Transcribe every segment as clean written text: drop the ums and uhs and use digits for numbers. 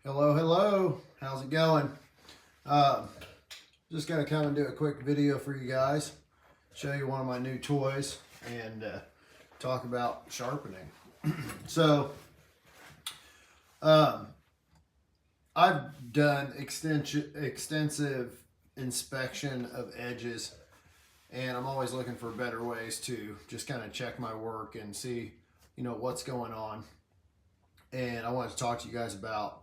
Hello, hello. How's it going? Um, just gonna come and do a quick video for you guys, show you one of my new toys, and talk about sharpening. So, um, I've done extensive inspection of edges, and I'm always looking for better ways to just kind of check my work and see, what's going on. And I wanted to talk to you guys about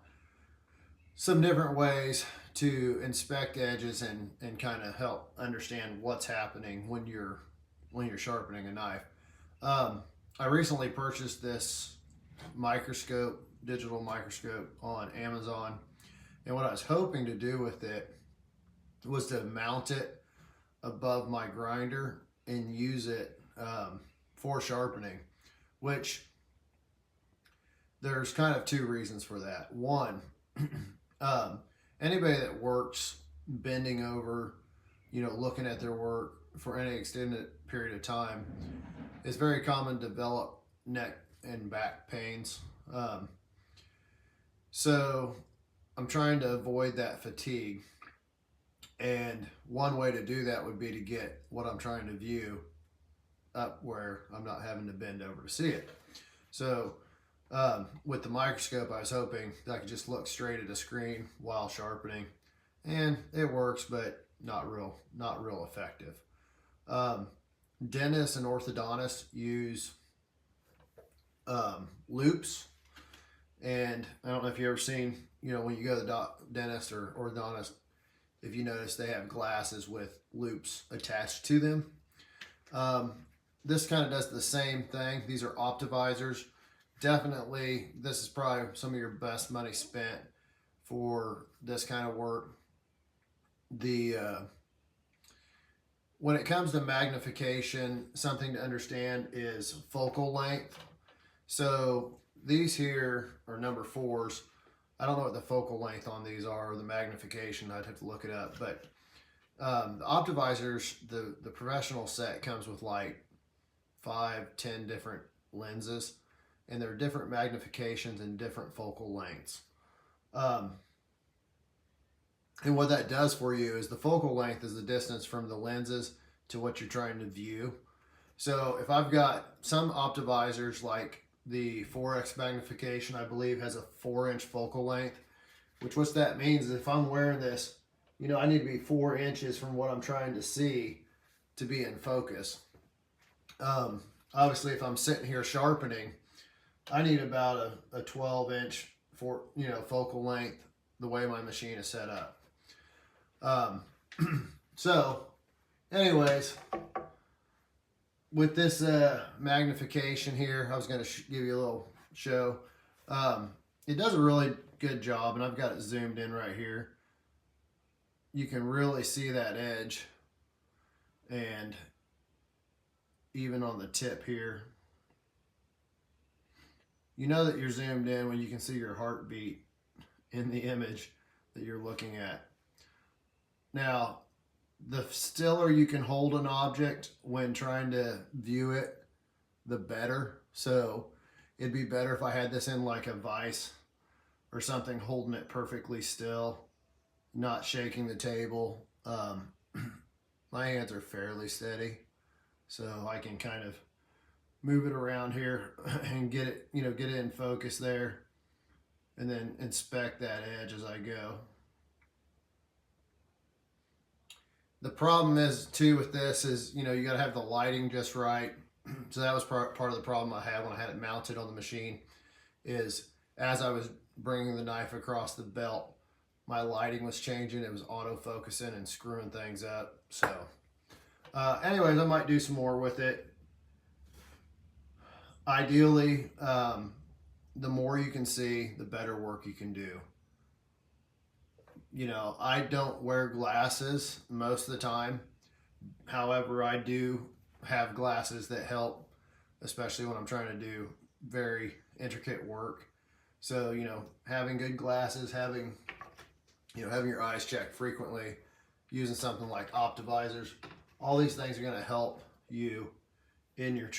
some different ways to inspect edges and kind of help understand what's happening when you're sharpening a knife. I recently purchased this microscope, digital microscope on Amazon, and what I was hoping to do with it was to mount it above my grinder and use it for sharpening, which there's kind of two reasons for that. One, anybody that works bending over, looking at their work for any extended period of time, it's very common to develop neck and back pains. So I'm trying to avoid that fatigue. And one way to do that would be to get what I'm trying to view up where I'm not having to bend over to see it. So with the microscope, I was hoping that I could just look straight at a screen while sharpening, and it works, but not real effective. Dentists and orthodontists use loupes, and I don't know if you've ever seen, when you go to the dentist or orthodontist, if you notice they have glasses with loupes attached to them. This kind of does the same thing. These are optivizers. Definitely, this is probably some of your best money spent for this kind of work. When it comes to magnification, something to understand is focal length. So these here are number 4s. I don't know what the focal length on these are, or the magnification. I'd have to look it up. But the optivizers, the professional set comes with like 5-10 different lenses, and there are different magnifications and different focal lengths. And what that does for you is the focal length is the distance from the lenses to what you're trying to view. So if I've got some optivizers, like the 4x magnification, I believe has a 4-inch focal length, which what that means is if I'm wearing this, I need to be 4 inches from what I'm trying to see to be in focus. Obviously, if I'm sitting here sharpening, I need about a 12-inch focal length the way my machine is set up. So anyways, with this magnification here, I was going to give you a little show. It does a really good job, and I've got it zoomed in right here. You can really see that edge, and even on the tip here. You know that you're zoomed in when you can see your heartbeat in the image that you're looking at. Now, the stiller you can hold an object when trying to view it, the better. So it'd be better if I had this in like a vise or something, holding it perfectly still, not shaking the table. My hands are fairly steady, so I can kind of move it around here and get it, get it in focus there, and then inspect that edge as I go. The problem is too with this is, you got to have the lighting just right. So that was part of the problem I had when I had it mounted on the machine, is as I was bringing the knife across the belt, my lighting was changing. It was auto-focusing and screwing things up. So anyways, I might do some more with it. Ideally, the more you can see, the better work you can do. I don't wear glasses most of the time. However, I do have glasses that help, especially when I'm trying to do very intricate work. So, having good glasses, having your eyes checked frequently, using something like optivizers, all these things are going to help you in your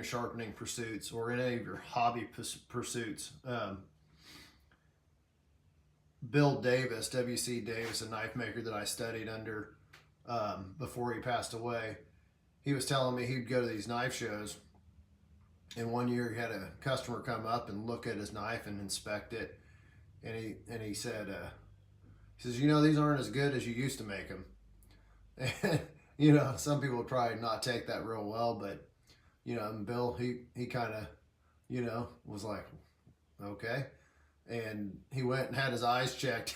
sharpening pursuits or in any of your hobby pursuits. Bill Davis, W.C. Davis, a knife maker that I studied under before he passed away. He was telling me he'd go to these knife shows, and one year he had a customer come up and look at his knife and inspect it, and he said, he says, these aren't as good as you used to make them. And some people would probably not take that real well, but and Bill, he kind of was like, okay. And he went and had his eyes checked.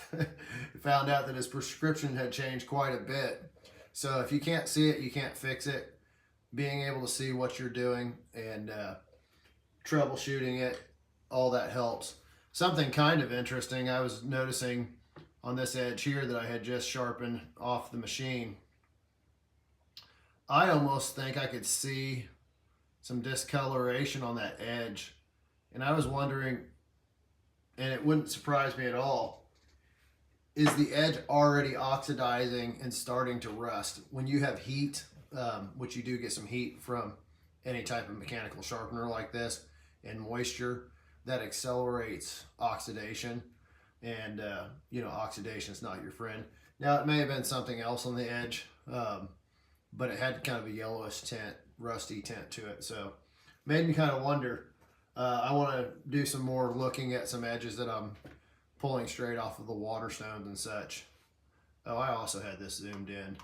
Found out that his prescription had changed quite a bit. So if you can't see it, you can't fix it. Being able to see what you're doing and troubleshooting it, all that helps. Something kind of interesting, I was noticing on this edge here that I had just sharpened off the machine. I almost think I could see some discoloration on that edge. And I was wondering, and it wouldn't surprise me at all, is the edge already oxidizing and starting to rust? When you have heat, which you do get some heat from any type of mechanical sharpener like this, and moisture, that accelerates oxidation. And, oxidation is not your friend. Now, it may have been something else on the edge, but it had kind of a yellowish tint, rusty tint to it. So made me kind of wonder. I want to do some more looking at some edges that I'm pulling straight off of the water stones and such. Oh, I also had this zoomed in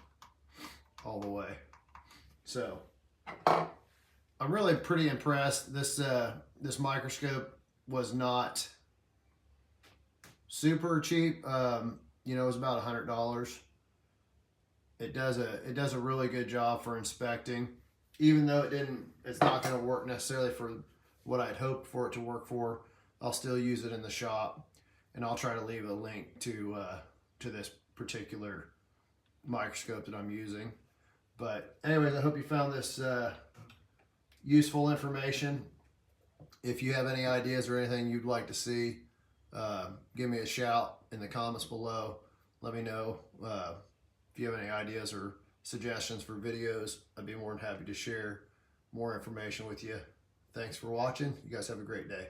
all the way. So I'm really pretty impressed. This microscope was not super cheap. It was about $100. It does a really good job for inspecting, even though it's not going to work necessarily for what I'd hoped for it to work for. I'll still use it in the shop, and I'll try to leave a link to this particular microscope that I'm using. But anyways, I hope you found this useful information. If you have any ideas or anything you'd like to see, give me a shout in the comments below. Let me know if you have any ideas or suggestions for videos. I'd be more than happy to share more information with you. Thanks for watching. You guys have a great day.